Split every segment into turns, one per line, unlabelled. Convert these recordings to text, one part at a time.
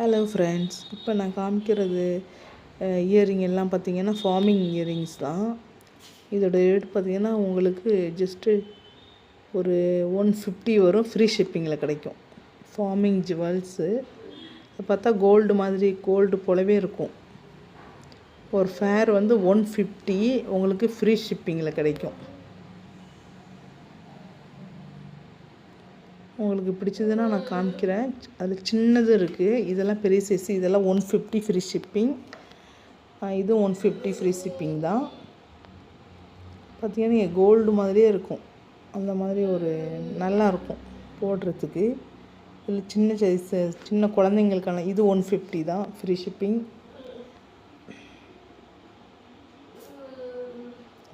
Hello friends, இப்போ நான் காமிக்கிறது இயரிங் எல்லாம் பார்த்திங்கன்னா ஃபார்மிங் இயரிங்ஸ் தான். இதோட ரேட் பார்த்திங்கன்னா உங்களுக்கு ஜஸ்ட்டு ஒரு 150 வரும். ஃப்ரீ ஷிப்பிங்கில் கிடைக்கும். ஃபார்மிங் ஜுவல்ஸு பார்த்தா கோல்டு மாதிரி, கோல்டு போலவே இருக்கும். ஒரு ஃபேர் வந்து 150 உங்களுக்கு ஃப்ரீ ஷிப்பிங்கில் கிடைக்கும். உங்களுக்கு பிடிச்சதுன்னா நான் காமிக்கிறேன். அதில் சின்னது இருக்குது, இதெல்லாம் பெரிய சைஸ். இதெல்லாம் 150 ஃப்ரீ ஷிப்பிங். இது 150 ஃப்ரீ ஷிப்பிங் தான். பார்த்திங்கன்னா கோல்டு மாதிரியே இருக்கும். அந்த மாதிரி ஒரு நல்லாயிருக்கும் போடுறதுக்கு. இதில் சின்ன சைஸு, சின்ன குழந்தைங்களுக்கான இது 150 தான் ஃப்ரீ ஷிப்பிங்.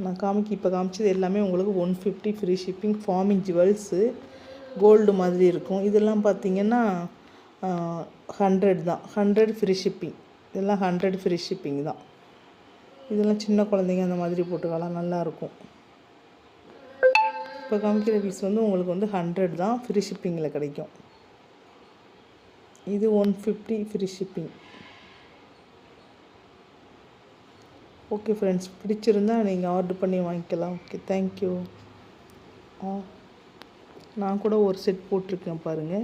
நான் இப்போ காமிச்சது எல்லாமே உங்களுக்கு 150 free shipping. Forming jewels gold மாதிரி இருக்கும். இதெல்லாம் பார்த்திங்கன்னா 100 தான். 100 ஃப்ரீ ஷிப்பிங். இதெல்லாம் 100 ஃப்ரீ ஷிப்பிங் தான். இதெல்லாம் சின்ன குழந்தைங்க அந்த மாதிரி போட்டுக்கலாம், நல்லாயிருக்கும். இப்போ காமிக்கிற பீஸ் வந்து உங்களுக்கு வந்து 100 தான் ஃப்ரீ ஷிப்பிங்கில் கிடைக்கும். இது 150 ஃப்ரீ ஷிப்பிங். ஓகே ஃப்ரெண்ட்ஸ், பிடிச்சிருந்தால் நீங்கள் ஆர்டர் பண்ணி வாங்கிக்கலாம். Okay, thank you. நான் கூட ஒரு செட் போட்டிருக்கேன் பாருங்கள்.